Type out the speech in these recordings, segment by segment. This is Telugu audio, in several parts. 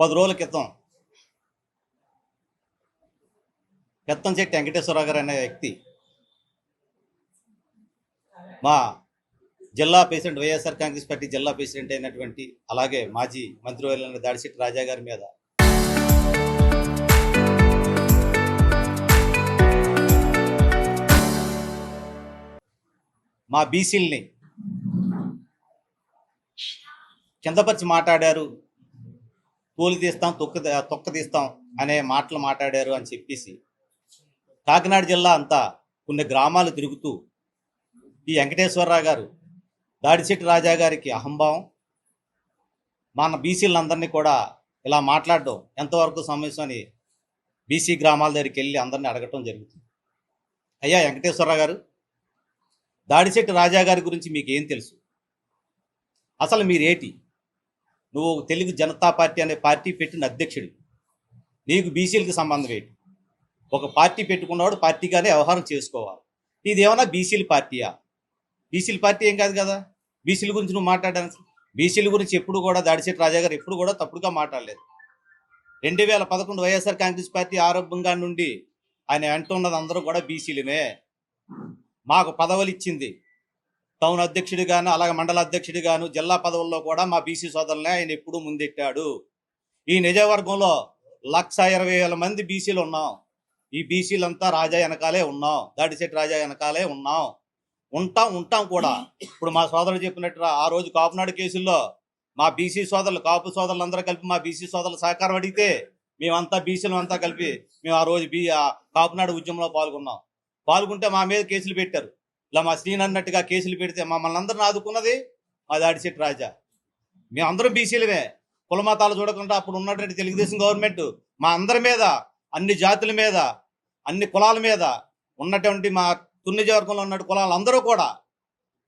10 రోజుల క్రితం పెత్తంశెట్టి వెంకటేశ్వరరావు గారు అనే వ్యక్తి మా జిల్లా ప్రెసిడెంట్ వైఎస్ఆర్ కాంగ్రెస్ పార్టీ జిల్లా ప్రెసిడెంట్ అయినటువంటి అలాగే మాజీ మంత్రివర్యులైన దాడిశెట్టి రాజా గారి మీద మా బీసీల్ని కిందపరిచి మాట్లాడారు, తోలు తీస్తాం తొక్క తీస్తాం అనే మాటలు మాట్లాడారు అని చెప్పేసి కాకినాడ జిల్లా అంతా కొన్ని గ్రామాలు తిరుగుతూ ఈ వెంకటేశ్వరరావు గారు దాడిశెట్టి రాజా గారికి అహంభావం, మన బీసీలందరినీ కూడా ఇలా మాట్లాడడం ఎంతవరకు సమస్య అని బీసీ గ్రామాల దగ్గరికి వెళ్ళి అందరినీ అడగటం జరుగుతుంది. అయ్యా వెంకటేశ్వరరావు గారు, దాడిశెట్టి రాజా గారి గురించి మీకు ఏం తెలుసు? అసలు మీరేటి? నువ్వు తెలుగు జనతా పార్టీ అనే పార్టీ పెట్టిన అధ్యక్షుడు, నీకు బీసీలకు సంబంధం ఏంటి? ఒక పార్టీ పెట్టుకున్నవాడు పార్టీగానే వ్యవహారం చేసుకోవాలి. ఇదేమన్నా బీసీల పార్టీయా? బీసీల పార్టీ ఏం కాదు కదా. బీసీల గురించి నువ్వు మాట్లాడాను. బీసీల గురించి ఎప్పుడు కూడా దాడిశెట్టి రాజా గారు ఎప్పుడు కూడా తప్పుడుగా మాట్లాడలేదు. 2011 వైఎస్ఆర్ కాంగ్రెస్ పార్టీ ఆరంభంగా నుండి ఆయన అంటున్నది అందరూ కూడా బీసీలమే, మాకు పదవులు ఇచ్చింది టౌన్ అధ్యక్షుడిగాను అలాగే మండల అధ్యక్షుడిగాను జిల్లా పదవుల్లో కూడా మా బీసీ సోదరులనే ఆయన ఎప్పుడూ ముందెట్టాడు. ఈ నిజవర్గంలో 1,20,000 మంది బీసీలు ఉన్నాం. ఈ బీసీలంతా రాజా వెనకాలే ఉన్నాం, దాడిశెట్టి రాజా వెనకాలే ఉంటాం కూడా. ఇప్పుడు మా సోదరులు చెప్పినట్టు ఆ రోజు కాపునాడు కేసుల్లో మా బీసీ సోదరులు కాపు సోదరులందరూ కలిపి మా బీసీ సోదరుల సహకారం అడిగితే మేమంతా బీసీలు అంతా కలిపి మేము ఆ రోజు కాపునాడు ఉద్యమంలో పాల్గొంటే మా మీద కేసులు పెట్టారు. ఇలా మా శ్రీని అన్నట్టుగా కేసులు పెడితే మమ్మల్ని అందరిని ఆదుకున్నది మా దాడిశెట్టి రాజా. మేమందరం బీసీలమే, కులమతాలు చూడకుండా అప్పుడు ఉన్నటువంటి తెలుగుదేశం గవర్నమెంట్ మా అందరి మీద, అన్ని జాతుల మీద, అన్ని కులాల మీద ఉన్నటువంటి మా తున్నిజవర్గంలో ఉన్న కులాలు అందరూ కూడా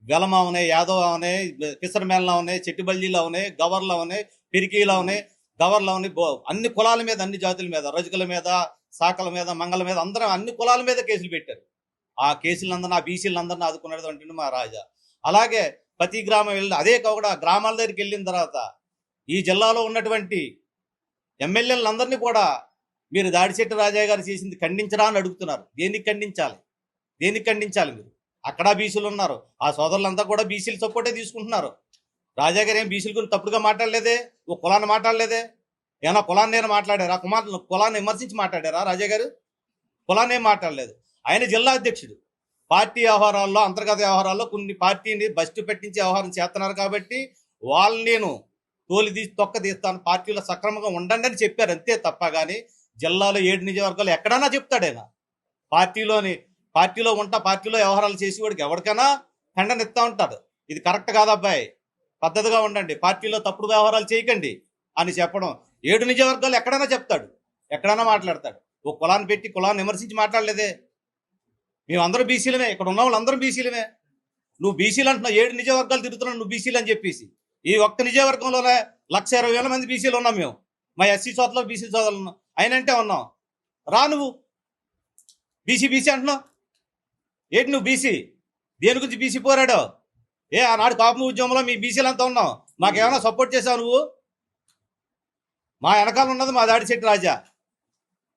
వెలమ అవునాయి, యాదవ్ అవునాయి, కిసరమేళ అవునాయి, చెట్టిబల్జీలు అవునాయి, గవర్లు అవునాయి, పిరికీలు అవునాయి, గవర్లు అవునాయి, అన్ని కులాల మీద, అన్ని జాతుల మీద, రజకుల మీద, శాఖల మీద, మంగళ మీద అందరం అన్ని కులాల మీద కేసులు పెట్టారు. ఆ కేసులందరినీ ఆ బీసీలందరినీ ఆదుకునేది అంటే మా రాజా. అలాగే ప్రతి గ్రామం వెళ్ళి అదే కూడా గ్రామాల దగ్గరికి వెళ్ళిన తర్వాత ఈ జిల్లాలో ఉన్నటువంటి ఎమ్మెల్యేలందరినీ కూడా మీరు దాడిశెట్టి రాజా గారు చేసింది ఖండించరా అని అడుగుతున్నారు. దేనికి ఖండించాలి మీరు? అక్కడ బీసీలు ఉన్నారు, ఆ సోదరులంతా కూడా బీసీలు సపోర్టే తీసుకుంటున్నారు. రాజా గారు ఏం బీసీల గురించి తప్పుడుగా మాట్లాడలేదే, ఓ కులాన్ని మాట్లాడలేదే. ఏమన్నా కులాన్ని నేను మాట్లాడారా? కులాన్ని విమర్శించి మాట్లాడారా రాజా గారు? కులాన్ని ఏం మాట్లాడలేదు. ఆయన జిల్లా అధ్యక్షుడు. పార్టీ వ్యవహారాల్లో, అంతర్గత వ్యవహారాల్లో కొన్ని పార్టీని బస్టు పెట్టించి వ్యవహారం చేస్తున్నారు కాబట్టి వాళ్ళని నేను తొక్క తీస్తాను, పార్టీలో సక్రమంగా ఉండండి అని చెప్పారు అంతే తప్ప. కానీ జిల్లాలో 7 నియోజకవర్గాలు ఎక్కడైనా చెప్తాడైనా పార్టీలో పార్టీలో వ్యవహారాలు చేసేవాడికి ఎవరికైనా ఖండన ఇస్తూ ఉంటాడు. ఇది కరెక్ట్ కాదబ్బాయి, పద్ధతిగా ఉండండి, పార్టీలో తప్పుడు వ్యవహారాలు చేయకండి అని చెప్పడం 7 నియోజకవర్గాలు ఎక్కడైనా చెప్తాడు, ఎక్కడైనా మాట్లాడతాడు. ఓ కులాన్ని పెట్టి కులాన్ని విమర్శించి మాట్లాడలేదే. మేమందరం బీసీలమే, ఇక్కడ ఉన్న వాళ్ళందరం బీసీలమే. నువ్వు బీసీలు అంటున్నావు, 7 నియోజకవర్గాలు తిరుగుతున్నావు నువ్వు బీసీలు అని చెప్పేసి. ఈ ఒక్క నియోజకవర్గంలోనే 1,20,000 మంది బీసీలు ఉన్నాం మేము. మా ఎస్సీ సోదరులు బీసీ సోదరులు ఉన్నాం. అయినంటే ఉన్నాం. రా నువ్వు బీసీ అంటున్నావు ఏంటి? నువ్వు బీసీ దేని గురించి బీసీ పోరాడావు? ఆనాడు కాపు ఉద్యమంలో మీ బీసీలంతా ఉన్నాం, మాకేమైనా సపోర్ట్ చేసావు నువ్వు? మా వెనకాల ఉన్నది మా దాడిశెట్టి రాజా,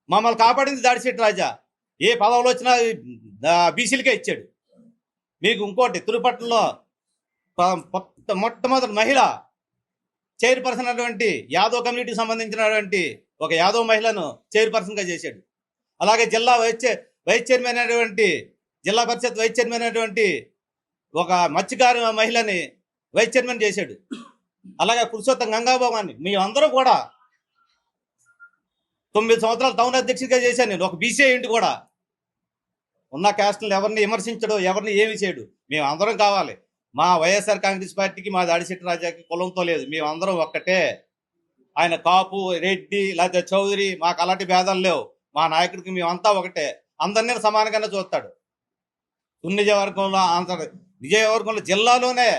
మమ్మల్ని కాపాడింది దాడిశెట్టి రాజా. ఏ పదవులు వచ్చినా బీసీలకే ఇచ్చాడు. మీకు ఇంకోటి, తిరుపతిలో మొట్టమొదటి మహిళ చైర్పర్సన్ అటువంటి యాదవ్ కమ్యూనిటీకి సంబంధించినటువంటి ఒక యాదవ్ మహిళను చైర్పర్సన్గా చేశాడు. అలాగే జిల్లా వైస్ చైర్మన్ అయినటువంటి, జిల్లా పరిషత్ వైస్ చైర్మన్ అయినటువంటి ఒక మత్స్యకారు మహిళని వైస్ చైర్మన్ చేశాడు. అలాగే పురుషోత్తం గంగాభవాన్ని మేమందరూ కూడా 9 సంవత్సరాలు టౌన్ అధ్యక్షుడిగా చేశాను నేను. ఒక బీసీ ఏంటి కూడా ఉన్న క్యాస్టులను ఎవరిని విమర్శించడు, ఎవరిని ఏమి చేయడు. మేము అందరం కావాలి. మా వైఎస్ఆర్ కాంగ్రెస్ పార్టీకి మా దాడిశెట్టి రాజాకి కులంతో లేదు, మేమందరం ఒక్కటే. ఆయన కాపు, రెడ్డి లేకపోతే చౌదరి, మాకు అలాంటి భేదాలు లేవు. మా నాయకుడికి మేమంతా ఒకటే, అందరినీ సమానంగానే చూస్తాడు. నిజవర్గంలో జిల్లాలోనే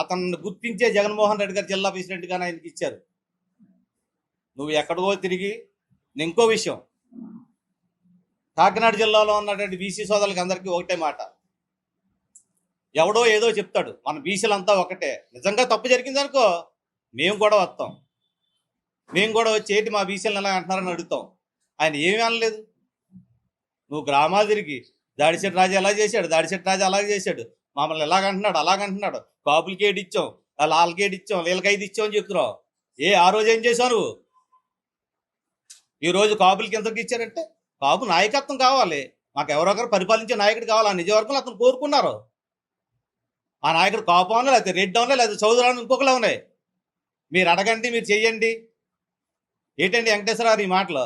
అతన్ని గుర్తించే జగన్మోహన్ రెడ్డి గారు జిల్లా ప్రెసిడెంట్గానే ఆయనకి ఇచ్చారు. నువ్వు ఎక్కడికో తిరిగి. ఇంకో విషయం, కాకినాడ జిల్లాలో ఉన్నటువంటి బీసీ సోదరులకి అందరికీ ఒకటే మాట, ఎవడో ఏదో చెప్తాడు, మన బీసీలంతా ఒకటే. నిజంగా తప్పు జరిగిందనుకో మేము కూడా వస్తాం, మేము కూడా వచ్చి ఏంటి మా బీసీలను ఎలా అంటున్నారని అడుగుతాం. ఆయన ఏమీ అనలేదు. నువ్వు గ్రామాలు తిరిగి దాడిశెట్టి రాజు ఎలా చేశాడు, దాడిశెట్టి రాజు అలాగే చేశాడు, మమ్మల్ని ఎలాగంటున్నాడు అలాగంటున్నాడు, కాపులకి ఏడు ఇచ్చాం, వాళ్ళకి ఏడు ఇచ్చాం, వీళ్ళకి 5 ఇచ్చాం అని చెప్తున్నావు. ఆ రోజు ఏం చేసావు నువ్వు? ఈ రోజు కాపులకి ఎంతకి ఇచ్చారంటే కాపు నాయకత్వం కావాలి, మాకు ఎవరో ఒకరు పరిపాలించే నాయకుడు కావాలి. ఆ నిజవర్గంలో అతను కోరుకున్నారు. ఆ నాయకుడు కాపు అవునా, లేకపోతే రెడ్డి అవునా, లేకపోతే చౌదరి ఇంకొకలా ఉన్నాయి. మీరు అడగండి, మీరు చెయ్యండి. ఏంటండి వెంకటేశ్వరరావు ఈ మాటలు?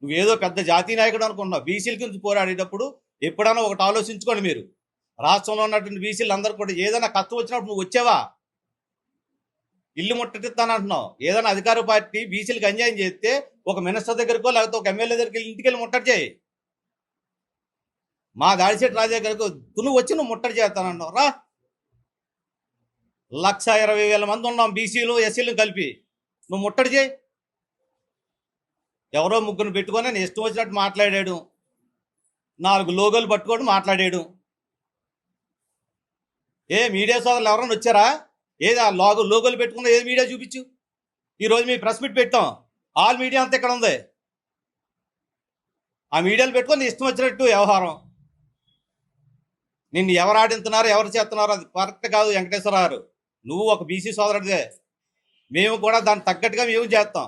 నువ్వేదో పెద్ద జాతీయ నాయకుడు అనుకుంటున్నావు. బీసీల గురించి పోరాడేటప్పుడు ఎప్పుడైనా ఒకటి ఆలోచించుకోండి. మీరు రాష్ట్రంలో ఉన్నటువంటి బీసీలు అందరూ కూడా ఏదైనా కష్టం వచ్చినప్పుడు నువ్వు వచ్చావా? ఇల్లు ముట్టడిస్తానంటున్నావు. ఏదైనా అధికార పార్టీ బీసీలకు అన్యాయం చేస్తే ఒక మినిస్టర్ దగ్గరకో లేకపోతే ఒక ఎమ్మెల్యే దగ్గరికి ఇంటికి వెళ్ళి ముట్టడి చేయి. మా దాడిశెట్టి రాజా గారికి నువ్వు వచ్చి నువ్వు ముట్టడి చేస్తానంటున్నావు. రా, 1,20,000 మంది ఉన్నాం బీసీలు ఎస్సీలు కలిపి. నువ్వు ముట్టడి చేయి. ఎవరో ముగ్గురు పెట్టుకొని నేను ఇష్టం వచ్చినట్టు మాట్లాడాడు, 4 లోగోలు పట్టుకొని మాట్లాడాడు. మీడియా సోదరులు ఎవరైనా వచ్చారా? ఏది ఆ లోగోలు పెట్టుకున్న ఏది మీడియా చూపించు. ఈరోజు మీ ప్రెస్ మీట్ పెట్టాం, ఆల్ మీడియా అంతా ఇక్కడ ఉంది. ఆ మీడియాలు పెట్టుకొని ఇష్టం వచ్చినట్టు వ్యవహారం. నిన్ను ఎవరు ఆడింతున్నారు, ఎవరు చేస్తున్నారు అది కరెక్ట్ కాదు వెంకటేశ్వరరావు. నువ్వు ఒక బీసీ సోదరుడిదే, మేము కూడా దానికి తగ్గట్టుగా మేము చేస్తాం.